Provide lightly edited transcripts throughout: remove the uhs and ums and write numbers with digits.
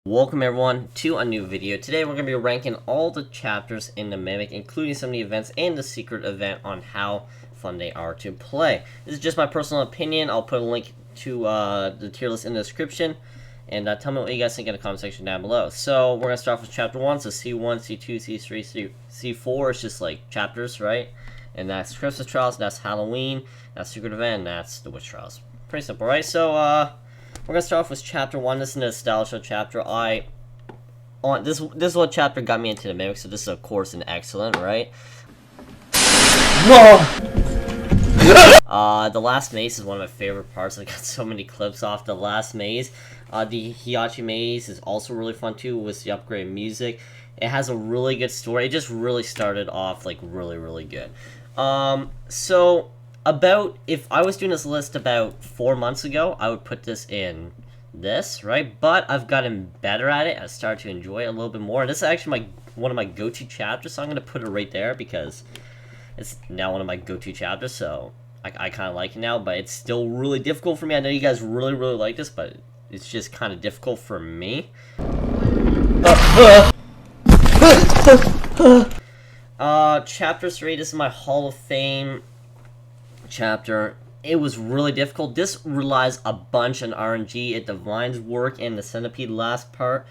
Welcome everyone to a new video. Today we're going to be ranking all the chapters in the Mimic, including some of the events and the secret event on how fun they are to play. This is just my personal opinion. I'll put a link to the tier list in the description, and tell me what you guys think in the comment section down below. So we're going to start off with chapter 1, so C1, C2, C3, C4 is just like chapters, right? And that's Christmas Trials, that's Halloween, that's Secret Event, and that's the Witch Trials. Pretty simple, right? So, we're gonna start off with chapter 1. This is a nostalgia chapter. This is what chapter got me into the Mimic, so this is of course an excellent, right? The last maze is one of my favorite parts. I got so many clips off the last maze. The Hiyachi maze is also really fun too, with the upgraded music. It has a really good story. It just really started off like really good. If I was doing this list about 4 months ago, I would put this in this, right? But I've gotten better at it. I started to enjoy it a little bit more. And this is actually one of my go-to chapters, so I'm going to put it right there because it's now one of my go-to chapters, so I kind of like it now, but it's still really difficult for me. I know you guys really like this, but it's just kind of difficult for me. Chapter 3, this is my Hall of Fame chapter. It was really difficult. This relies a bunch on RNG. It divines work and the centipede last part.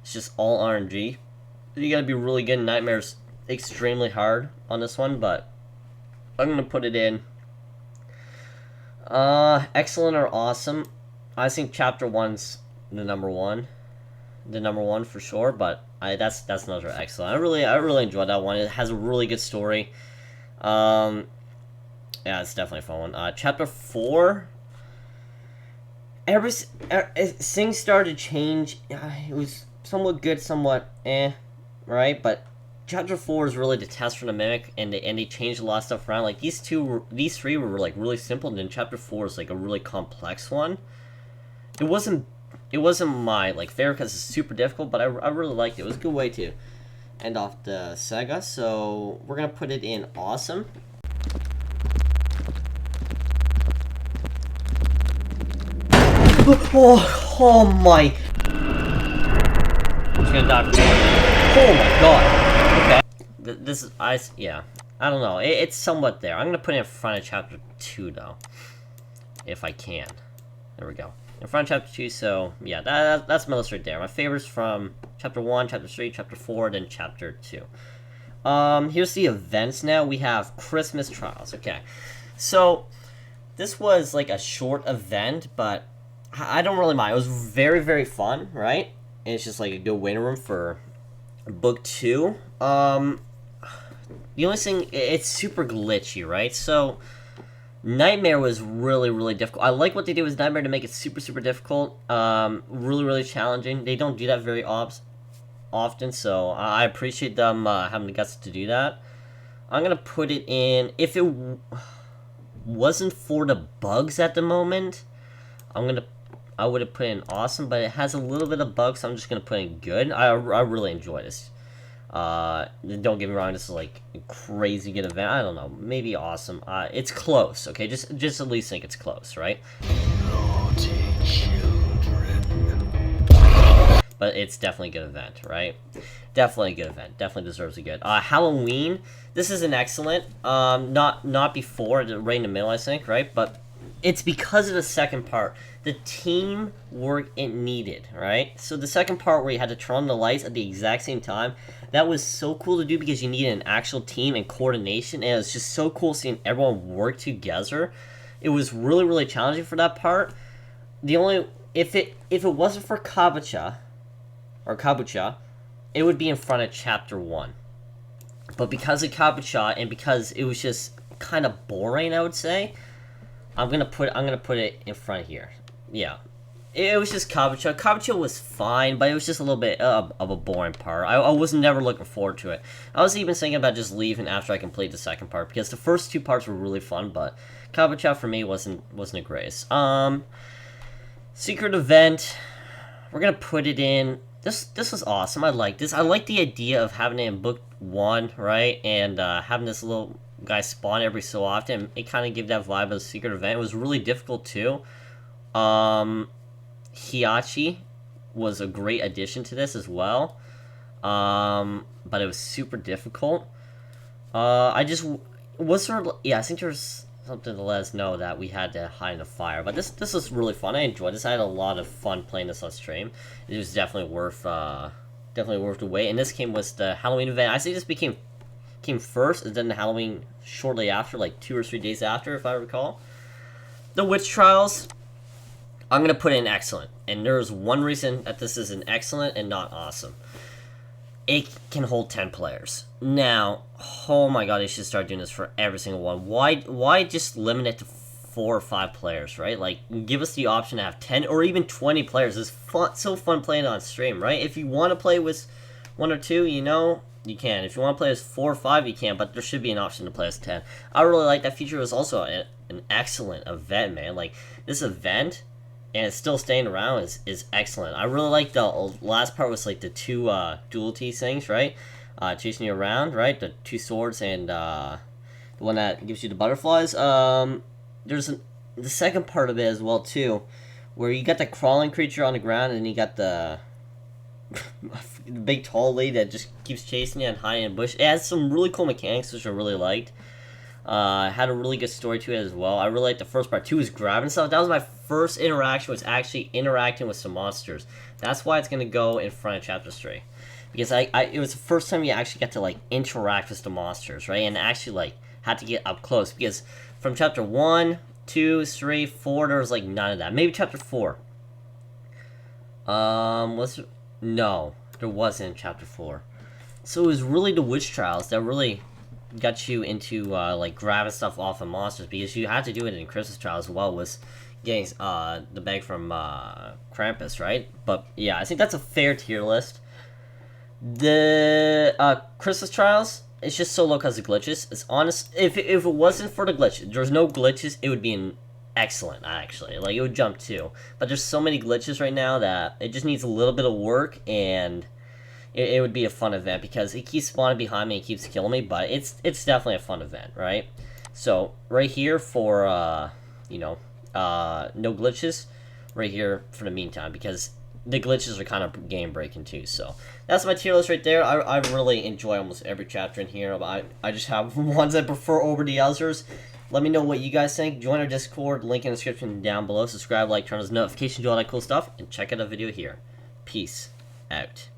It's just all RNG. You gotta be really good. Nightmare's extremely hard on this one, but I'm gonna put it in excellent or awesome. I think chapter 1's the number one for sure, but that's another excellent. I really enjoyed that one. It has a really good story. Yeah, it's definitely a fun one. Chapter 4, things started to change. It was somewhat good, somewhat right? But chapter 4 is really the test for the Mimic, and they changed a lot of stuff around. Like these three were like really simple, and then chapter 4 is like a really complex one. It wasn't my like favorite because it's super difficult, but I really liked it. It was a good way to end off the saga, so we're gonna put it in awesome. Oh my! She's gonna die. Oh my god! Okay, this is yeah. I don't know. It's somewhat there. I'm gonna put it in front of chapter 2 though, if I can. There we go. In front of chapter 2, so yeah, that's my list right there. My favorites from chapter 1, chapter 3, chapter 4, then chapter 2. Here's the events now. We have Christmas Trials. Okay, so this was like a short event, but I don't really mind. It was very fun, right? And it's just like a good waiting room for book 2. The only thing, it's super glitchy, right? So Nightmare was really difficult. I like what they did with Nightmare to make it super difficult. Really challenging. They don't do that very often, so I appreciate them having the guts to do that. I'm gonna put it in. If it wasn't for the bugs at the moment, I would have put in awesome, but it has a little bit of bugs, so I'm just gonna put in good. I really enjoy this. Don't get me wrong, this is like a crazy good event. I don't know, maybe awesome. It's close, okay? Just at least think it's close, right? Naughty children. But it's definitely a good event, right? Definitely a good event. Definitely deserves a good. Halloween. This is an excellent. Not before, right in the middle, I think, right? But it's because of the second part. The teamwork it needed, right? So the second part where you had to turn on the lights at the exact same time, that was so cool to do because you needed an actual team and coordination, and it was just so cool seeing everyone work together. It was really challenging for that part. If it wasn't for Kabucha, it would be in front of chapter 1. But because of Kabucha and because it was just kind of boring, I would say, I'm gonna put it in front here. Yeah, it was just Kabucha. Kabucha was fine, but it was just a little bit of a boring part. I was never looking forward to it. I was even thinking about just leaving after I completed the second part because the first 2 parts were really fun, but Kabucha for me wasn't a grace. Secret event. We're gonna put it in. This was awesome. I like this. I like the idea of having it in book 1, right, and having this little guy spawn every so often. It kind of gave that vibe of the secret event. It was really difficult too. Hiachi was a great addition to this as well. But it was super difficult. I just was sort of, yeah, I think there was something to let us know that we had to hide in the fire. But this was really fun. I enjoyed this. I had a lot of fun playing this on stream. It was definitely worth the wait. And this game was the Halloween event. I say this came first, and then the Halloween shortly after, like 2 or 3 days after, if I recall. The Witch Trials, I'm gonna put in excellent, and there's one reason that this is an excellent and not awesome. It can hold 10 players. Now, oh my god, they should start doing this for every single one. Why just limit it to 4 or 5 players, right? Like, give us the option to have 10 or even 20 players. It's fun, so fun playing on stream, right? If you want to play with 1 or 2, you know, you can. If you want to play as 4 or 5, you can, but there should be an option to play as 10. I really like that feature. It was also an excellent event, man. Like, this event, and it's still staying around, is excellent. I really like the last part was like the 2 duality things, right? Chasing you around, right? The 2 swords and the one that gives you the butterflies. There's the second part of it as well too, where you got the crawling creature on the ground, and you got the big tall lady that just keeps chasing you and hiding in a bush. It has some really cool mechanics, which I really liked. Had a really good story to it as well. I really liked the first part too, was grabbing stuff. That was my first interaction, was actually interacting with some monsters. That's why it's gonna go in front of Chapter 3. Because it was the first time you actually got to like interact with the monsters, right? And actually like had to get up close. Because from Chapter 1, 2, 3, 4, there was like none of that. Maybe Chapter 4. No, there wasn't in Chapter 4. So it was really the Witch Trials that really got you into like grabbing stuff off of monsters, because you had to do it in Christmas Trials as well, was getting the bag from Krampus, right? But yeah, I think that's a fair tier list. The Christmas Trials, it's just so low because of glitches. It's honest, if it wasn't for the glitches, there's no glitches, it would be an excellent, actually. Like, it would jump too. But there's so many glitches right now that it just needs a little bit of work, and it would be a fun event, because it keeps spawning behind me, it keeps killing me, but it's definitely a fun event, right? So, right here for, no glitches, right here for the meantime, because the glitches are kind of game breaking too. So that's my tier list right there. I really enjoy almost every chapter in here, but I just have ones I prefer over the others. Let me know what you guys think. Join our Discord, link in the description down below. Subscribe, like, turn on those notifications, do all that cool stuff, and check out the video here. Peace out.